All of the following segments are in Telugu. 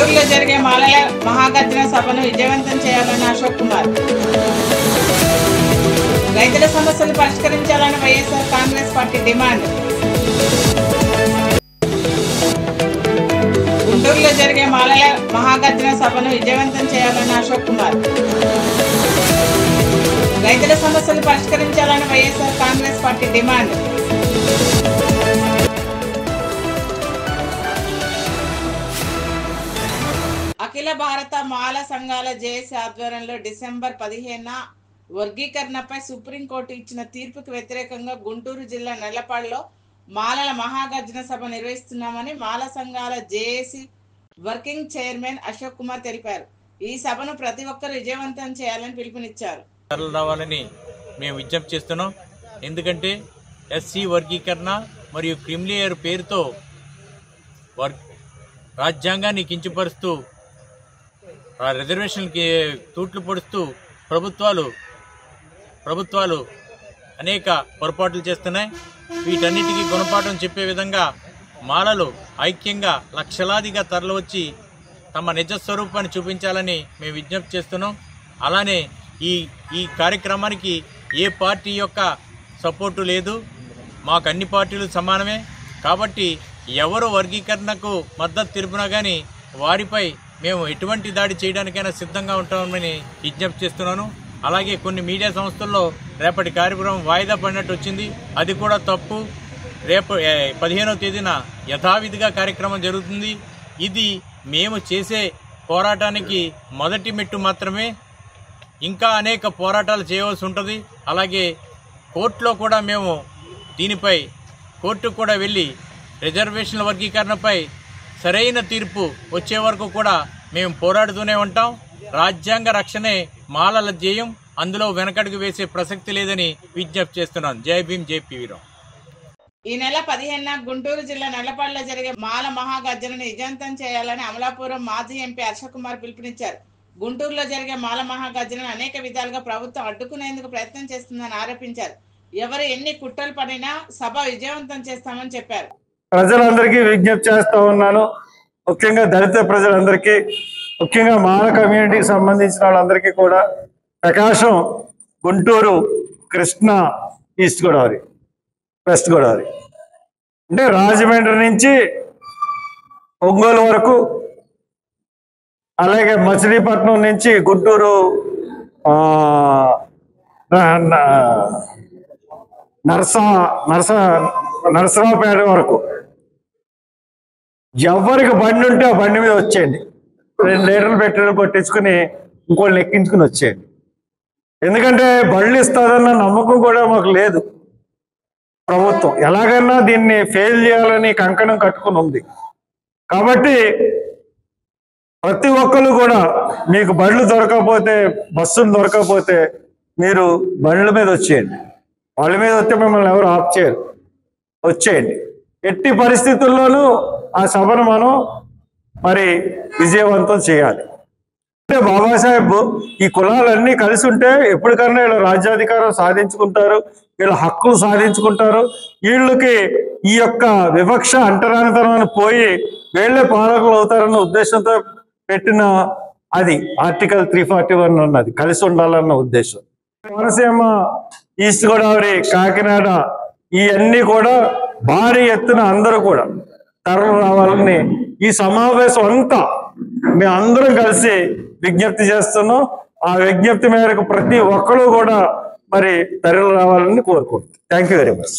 గుంటూరులో జరిగే మాలల మహాగర్జన సభను విజయవంతం చేయాలన్న అశోక్ కుమార్. రైతుల సమస్యలు పరిష్కరించాలని వైఎస్ఆర్ కాంగ్రెస్ పార్టీ డిమాండ్. గుంటూరులో జరిగే మాలల మహాగర్జన సభను విజయవంతం చేయాలన్న అశోక్ కుమార్. రైతుల సమస్యలు పరిష్కరించాలని వైఎస్ఆర్ కాంగ్రెస్ పార్టీ డిమాండ్. అఖిల భారత మాల సంఘాల జేఏసీ ఆధ్వర్యంలో డిసెంబర్ 15న వర్గీకరణపై సుప్రీంకోర్టు ఇచ్చిన తీర్పుకు వ్యతిరేకంగా గుంటూరు జిల్లా నల్లపాడులో మాలల మహాగర్జన సభ నిర్వహిస్తున్నామని మాల సంఘాల JAC working chairman Ashok Kumar తెలిపారు. ఈ సభను ప్రతి ఒక్కరూ విజయవంతం చేయాలని పిలుపునిచ్చారు. రావాలని మేము విజ్ఞప్తి చేస్తున్నాం. ఎందుకంటే ఎస్సీ వర్గీకరణ మరియు క్రిమిలేయర్ పేరుతో రాజ్యాంగాన్ని కించపరుస్తూ రిజర్వేషన్కి తూట్లు పొడుస్తూ ప్రభుత్వాలు అనేక పొరపాట్లు చేస్తున్నాయి. వీటన్నిటికీ గుణపాఠం చెప్పే విధంగా మాలలు ఐక్యంగా లక్షలాదిగా తరలివచ్చి తమ నిజస్వరూపాన్ని చూపించాలని మేము విజ్ఞప్తి చేస్తున్నాం. అలానే ఈ కార్యక్రమానికి ఏ పార్టీ యొక్క సపోర్టు లేదు. మాకు అన్ని పార్టీలు సమానమే. కాబట్టి ఎవరు వర్గీకరణకు మద్దతు తెలిపినా కానీ వారిపై మేము ఎటువంటి దాడి చేయడానికైనా సిద్ధంగా ఉంటామని విజ్ఞప్తి చేస్తున్నాను. అలాగే కొన్ని మీడియా సంస్థల్లో రేపటి కార్యక్రమం వాయిదా పడినట్టు వచ్చింది. అది కూడా తప్పు. రేపు 15వ తేదీన యథావిధిగా కార్యక్రమం జరుగుతుంది. ఇది మేము చేసే పోరాటానికి మొదటి మెట్టు మాత్రమే. ఇంకా అనేక పోరాటాలు చేయవలసి ఉంటుంది. అలాగే కోర్టులో కూడా మేము దీనిపై కోర్టుకు కూడా వెళ్ళి రిజర్వేషన్ల వర్గీకరణపై సరైన తీర్పు వచ్చే వరకు కూడా మేము పోరాడుతూనే ఉంటాం. రాజ్యాంగ రక్షణే మాలల ధ్యేయం. అందులో వెనకడుగు వేసే ప్రసక్తి లేదని విజ్ఞప్తి చేస్తున్నాను. జై భీమ్, జై పీవీరావు. ఈ నెల 15న గుంటూరు జిల్లా నల్లపాడులో జరిగే మాల మహాగర్జనను విజయవంతం చేయాలని అమలాపురం మాజీ ఎంపీ అశోక్ కుమార్ పిలుపునిచ్చారు. గుంటూరులో జరిగే మాల మహాగర్జనను అనేక విధాలుగా ప్రభుత్వం అడ్డుకునేందుకు ప్రయత్నం చేస్తుందని ఆరోపించారు. ఎవరు ఎన్ని కుట్రలు పడినా సభ విజయవంతం చేస్తామని చెప్పారు. ప్రజలందరికీ విజ్ఞప్తి చేస్తూ ఉన్నాను. ముఖ్యంగా దళిత ప్రజలందరికీ, ముఖ్యంగా మాల కమ్యూనిటీకి సంబంధించిన వాళ్ళందరికీ కూడా ప్రకాశం, గుంటూరు, కృష్ణా, ఈస్ట్ గోదావరి, వెస్ట్ గోదావరి అంటే రాజమండ్రి నుంచి ఒంగోలు వరకు, అలాగే మచిలీపట్నం నుంచి గుంటూరు నరసరావుపేట వరకు ఎవరికి బండి ఉంటే ఆ బండి మీద వచ్చేయండి. 2 లీటర్లు పెట్రోల్ కొట్టించుకుని ఇంకోళ్ళని ఎక్కించుకుని వచ్చేయండి. ఎందుకంటే బళ్ళు ఇస్తుందన్న నమ్మకం కూడా మాకు లేదు. ప్రభుత్వం ఎలాగైనా దీన్ని ఫెయిల్ చేయాలని కంకణం కట్టుకుని ఉంది. కాబట్టి ప్రతి ఒక్కరు కూడా మీకు బళ్ళు దొరకకపోతే, బస్సులు దొరకకపోతే మీరు బండ్ల మీద వచ్చేయండి. వాళ్ళ మీద వస్తే మిమ్మల్ని ఎవరు ఆఫ్ చేయరు. వచ్చేయండి. ఎట్టి పరిస్థితుల్లోనూ ఆ సభను మనం విజయవంతం చేయాలి. అంటే బాబాసాహెబ్ ఈ కులాలన్నీ కలిసి ఉంటే ఎప్పటికన్నా వీళ్ళు రాజ్యాధికారం సాధించుకుంటారు, వీళ్ళ హక్కులు సాధించుకుంటారు. వీళ్ళకి ఈ యొక్క వివక్ష అంటరానితనాన్ని పోయి వీళ్ళే పాలకులు అవుతారన్న ఉద్దేశంతో పెట్టిన అది ఆర్టికల్ 341 ఉన్నది, కలిసి ఉండాలన్న ఉద్దేశం. కోనసీమ, ఈస్ట్ గోదావరి, కాకినాడ ఇవన్నీ కూడా భారీ ఎత్తున అందరూ కూడా తరలి రావాలని ఈ సమావేశం అంతా మేము అందరం కలిసి విజ్ఞప్తి చేస్తున్నాం. ఆ విజ్ఞప్తి మేరకు ప్రతి ఒక్కరూ కూడా తరలి రావాలని కోరుకుంటున్నాం. Thank you very much.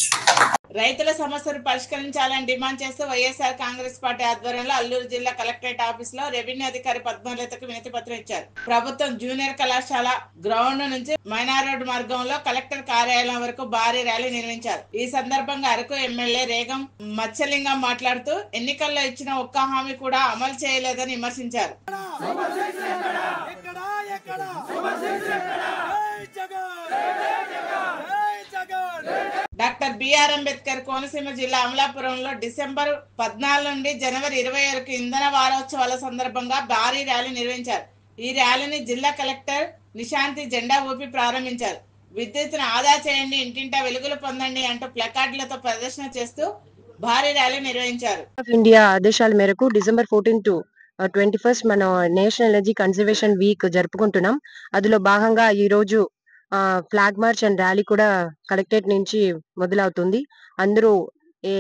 రైతుల సమస్యలు పరిష్కరించాలని డిమాండ్ చేస్తూ వైఎస్ఆర్ కాంగ్రెస్ పార్టీ ఆధ్వర్యంలో అల్లూరు జిల్లా కలెక్టరేట్ ఆఫీస్ లో రెవెన్యూ అధికారి పద్మలతకు వినతి పత్రం ఇచ్చారు. ప్రభుత్వం జూనియర్ కళాశాల గ్రౌండ్ నుంచి మైనార్ రోడ్ మార్గంలో కలెక్టర్ కార్యాలయం వరకు భారీ ర్యాలీ నిర్వహించారు. ఈ సందర్భంగా అరకు ఎమ్మెల్యే రేగం మత్స్యలింగం మాట్లాడుతూ ఎన్నికల్లో ఇచ్చిన ఒక్క హామీ కూడా అమలు చేయలేదని విమర్శించారు. డాక్టర్ బిఆర్ అంబేద్కర్ కోనసీమ జిల్లా అమలాపురంలో డిసెంబర్ 14 నుండి జనవరి 20 వరకు ఇంధన వారోత్సవాల సందర్భంగా భారీ ర్యాలీ నిర్వహించారు. ఈ ర్యాలీని జిల్లా కలెక్టర్ నిశాంతి జెండా ఊపి ప్రారంభించారు. విద్యుత్తును ఆదా చేయండి, ఇంటింటా వెలుగులు పొందండి అంటూ ప్లకార్డులతో ప్రదర్శన చేస్తూ భారీ ర్యాలీ నిర్వహించారు. ఇండియా ఆదేశాల మేరకు డిసెంబర్ 14 టు 21st మనం నేషనల్ ఎనర్జీ కన్జర్వేషన్ వీక్ జరుపుకుంటున్నాం. అందులో భాగంగా ఈరోజు ఫ్లాగ్ మార్చ్ అండ్ ర్యాలీ కూడా కలెక్టరేట్ నుంచి మొదలవుతుంది. అందరూ ఈ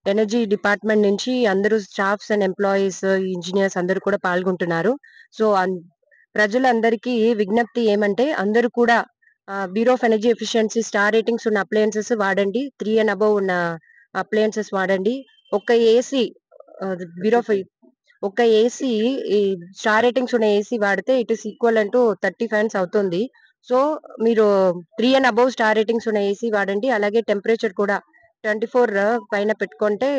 ఎనర్జీ డిపార్ట్మెంట్ నుంచి అందరూ స్టాఫ్స్ అండ్ ఎంప్లాయీస్, ఇంజనీర్స్ అందరూ కూడా పాల్గొంటున్నారు. సో ప్రజలందరికీ విజ్ఞప్తి ఏమంటే అందరూ కూడా bureau of energy efficiency star ratings ఉన్న అప్లయన్సెస్ వాడండి. 3 and above ఉన్న అప్లయన్సెస్ వాడండి. ఒక ఏసీ స్టార్ రేటింగ్స్ ఉన్న ఏసీ వాడితే ఇట్ ఈస్ ఈక్వల్ అంటూ 30 fans అవుతుంది. సో మీరు 3 and above స్టార్ రేటింగ్స్ ఉన్న ఏసీ వాడండి. అలాగే టెంపరేచర్ కూడా 24 పైన పెట్టుకుంటే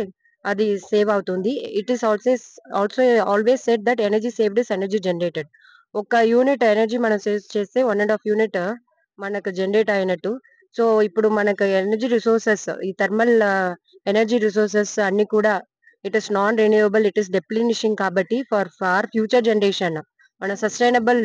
అది సేవ్ అవుతుంది. It is also always said that energy saved is energy generated. ఒక యూనిట్ ఎనర్జీ మనం సేవ్ చేస్తే 1.5 యూనిట్ మనకు జనరేట్ అయినట్టు. సో ఇప్పుడు మనకు ఎనర్జీ రిసోర్సెస్, ఈ థర్మల్ ఎనర్జీ రిసోర్సెస్ అన్ని కూడా it is non renewable, it is depleting. కాబట్టి ఫర్ ఫ్యూచర్ జనరేషన్ మన సస్టైనబుల్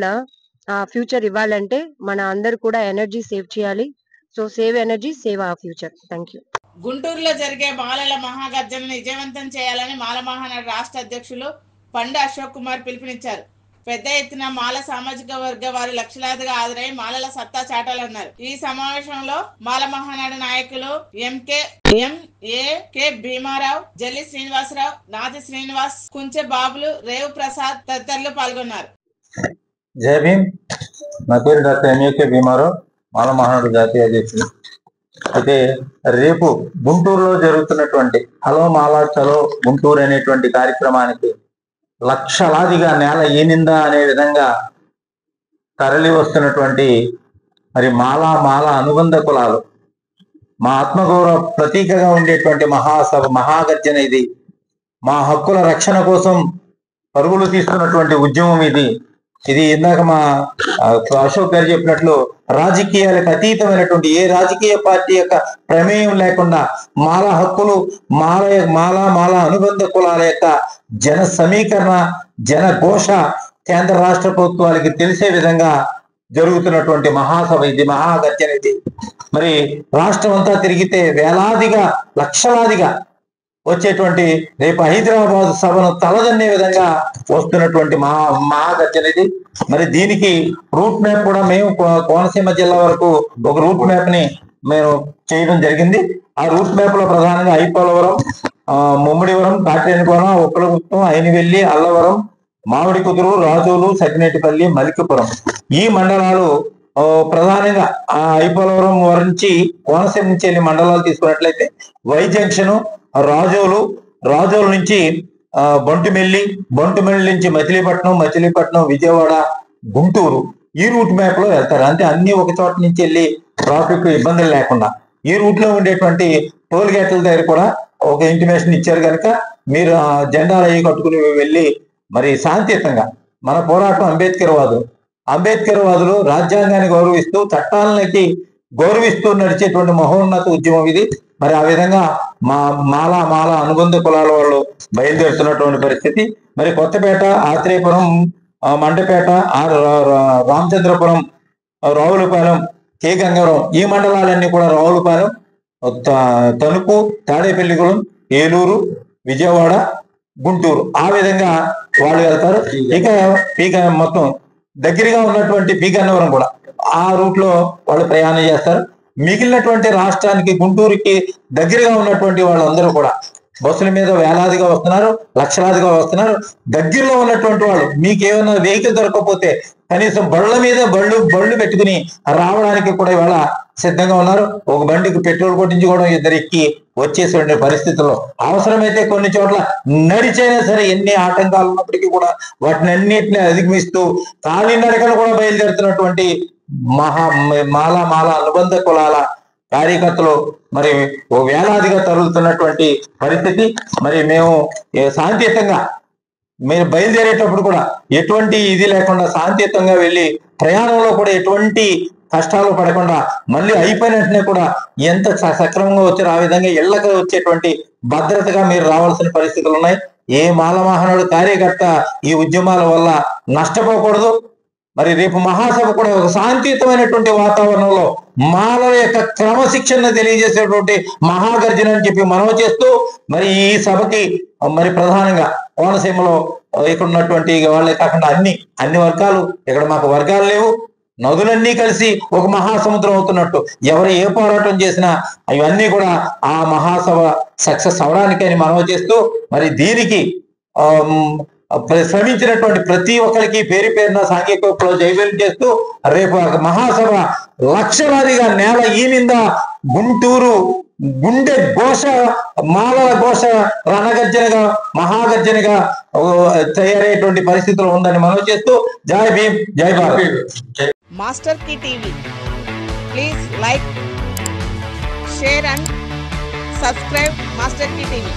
ఫ్యూచర్ ఇవ్వాలంటే మన అందరూ కూడా ఎనర్జీ సేవ్ చేయాలి. So save energy, save a future. Thank you. గుంటూరులో జరిగే మాలల మహాగర్జనను విజయవంతం చేయాలని మాల మహానాడు రాష్ట్ర అధ్యక్షులు పండు అశోక్ కుమార్ పిలుపునిచ్చారు. పెద్ద ఎత్తున మాల సామాజిక వర్గ వారు లక్షలాదిగా హాజరై మాలల సత్తా చాటాలన్నారు. ఈ సమావేశంలో మాల మహానాడు నాయకులు ఎంఏ భీమారావు, జల్లి శ్రీనివాసరావు, నాది శ్రీనివాస్, కుంచె బాబులు, రేవు ప్రసాద్ తదితరులు పాల్గొన్నారు. జై భీమ్. నా పేరు డాక్టర్ ఎంఏ భీమారావు, మాల మహానాడు జాతీయ అధ్యక్షుడు. అయితే రేపు గుంటూరులో జరుగుతున్నటువంటి హలో మాలా చలో గుంటూరు అనేటువంటి కార్యక్రమానికి లక్షలాదిగా నేల ఈనిందా అనే విధంగా తరలి వస్తున్నటువంటి మరి మాల అనుబంధ కులాలు, మా ఆత్మగౌరవ ప్రతీకగా ఉండేటువంటి మహాసభ, మహాగర్జన ఇది. మా హక్కుల రక్షణ కోసం పరుగులు తీస్తున్నటువంటి ఉద్యమం ఇది. ఇందాక మా అశోక్ గారు చెప్పినట్లు రాజకీయాలకు అతీతమైనటువంటి ఏ రాజకీయ పార్టీ యొక్క ప్రమేయం లేకుండా మాల హక్కులు, మాల అనుబంధ కులాల యొక్క జన సమీకరణ, జన ఘోష కేంద్ర రాష్ట్ర ప్రభుత్వాలకి తెలిసే విధంగా జరుగుతున్నటువంటి మహాసభ ఇది, మహాగర్జన ఇది. మరి రాష్ట్రం అంతా తిరిగితే వేలాదిగా, లక్షలాదిగా వచ్చేటువంటి రేపు హైదరాబాద్ సభను తలదన్నే విధంగా వస్తున్నటువంటి మహాగర్జన ఇది. మరి దీనికి రూట్ మ్యాప్ కూడా మేము కోనసీమ జిల్లా వరకు ఒక రూట్ మ్యాప్ ని మేము చేయడం జరిగింది. ఆ రూట్ మ్యాప్ లో ప్రధానంగా ఐపోలవరం, ముమ్మిడివరం, కాట్రేనికోన, ఉక్కలగుప్తం, అయినవెల్లి, అల్లవరం, మామిడి కుదురు, రాజోలు, సకినేటిపల్లి, మలికిపురం ఈ మండలాలు ప్రధానంగా ఆ ఐపోలవరం నుంచి కోనసీమ నుంచి వెళ్ళి మండలాలు తీసుకున్నట్లయితే వై జంక్షన్, రాజోలు నుంచి బంటుమెల్లి నుంచి మచిలీపట్నం, విజయవాడ, గుంటూరు ఈ రూట్ మ్యాప్ లో వెళ్తారు. అంటే అన్ని ఒక చోట నుంచి వెళ్ళి ట్రాఫిక్ ఇబ్బందులు లేకుండా ఈ రూట్ లో ఉండేటువంటి టోల్ గేట్ల దగ్గర కూడా ఒక ఇంటిమేషన్ ఇచ్చారు కనుక మీరు జెండాలు అవి కట్టుకుని వెళ్ళి మరి శాంతియుతంగా మన పోరాటం అంబేద్కర్ వాదులు రాజ్యాంగాన్ని గౌరవిస్తూ, చట్టాలకి గౌరవిస్తూ నడిచేటువంటి మహోన్నత ఉద్యమం ఇది. మరి ఆ విధంగా మాల అనుబంధ కులాల వాళ్ళు బయలుదేరుతున్నటువంటి పరిస్థితి. మరి కొత్తపేట, ఆత్రేయపురం, మండపేట, రామచంద్రపురం, రావులపాలెం, కే గంగారం ఈ మండలాలన్నీ కూడా రావులపాలెం, తణుకు, తాడేపల్లిగూడెం, ఏలూరు, విజయవాడ, గుంటూరు ఆ విధంగా వాళ్ళు వెళ్తారు. ఇక మొత్తం దగ్గరగా ఉన్నటువంటి పీగన్నవరం కూడా ఆ రూట్ లో వాళ్ళు ప్రయాణం చేస్తారు. మిగిలినటువంటి రాష్ట్రానికి గుంటూరుకి దగ్గరగా ఉన్నటువంటి వాళ్ళందరూ కూడా బస్సుల మీద వేలాదిగా వస్తున్నారు, లక్షలాదిగా వస్తున్నారు. దగ్గరలో ఉన్నటువంటి వాళ్ళు మీకు ఏమైనా వెహికల్ దొరకకపోతే కనీసం బళ్ళ మీద బళ్ళు పెట్టుకుని రావడానికి కూడా ఇవాళ సిద్ధంగా ఉన్నారు. ఒక బండికి పెట్రోల్ కొట్టించుకోవడం, ఇద్దరు ఎక్కి వచ్చేసే పరిస్థితుల్లో అవసరమైతే కొన్ని చోట్ల నడిచైనా సరే ఎన్ని ఆటంకాలు ఉన్నప్పటికీ కూడా వాటిని అన్నిటిని అధిగమిస్తూ కాలినడకను కూడా బయలుదేరుతున్నటువంటి మాల అనుబంధ కులాల కార్యకర్తలు మరి ఓ వేలాదిగా తరుగుతున్నటువంటి పరిస్థితి. మరి మేము శాంతియుతంగా మీరు బయలుదేరేటప్పుడు కూడా ఎటువంటి ఇది లేకుండా శాంతియుతంగా వెళ్ళి ప్రయాణంలో కూడా ఎటువంటి కష్టాలు పడకుండా మళ్ళీ అయిపోయిన వెంటనే కూడా ఎంత సక్రమంగా వచ్చారో ఆ విధంగా ఇళ్లకు వచ్చేటువంటి భద్రతగా మీరు రావాల్సిన పరిస్థితులు ఉన్నాయి. ఏ మాల మహానాడు కార్యకర్త ఈ ఉద్యమాల వల్ల నష్టపోకూడదు. మరి రేపు మహాసభ కూడా ఒక శాంతియుతమైనటువంటి వాతావరణంలో మాలల యొక్క క్రమశిక్షణ తెలియజేసేటువంటి మహాగర్జన అని చెప్పి మనవి చేస్తూ మరి ఈ సభకి మరి ప్రధానంగా కోనసీమలో ఇక్కడ ఉన్నటువంటి వాళ్ళే కాకుండా అన్ని వర్గాలు, ఇక్కడ మాకు వర్గాలు లేవు, నదులన్నీ కలిసి ఒక మహాసముద్రం అవుతున్నట్టు ఎవరు ఏ పోరాటం చేసినా ఇవన్నీ కూడా ఆ మహాసభ సక్సెస్ అవడానికని మనవి చేస్తూ, మరి దీనికి శ్రమించినటువంటి ప్రతి ఒక్కరికి పేరు పేరున సాంఘిక జైవేలు చేస్తూ, రేపు మహాసభ లక్షలాదిగా నేల ఈనింద గుంటూరు గుండె ఘోష, మాలల ఘోష రణగర్జనగా మహాగర్జనగా తయారయ్యేటువంటి పరిస్థితులు ఉందని మనవి చేస్తూ, జై భీమ్, జై Bharat. Master key TV, please like, share and subscribe master key TV.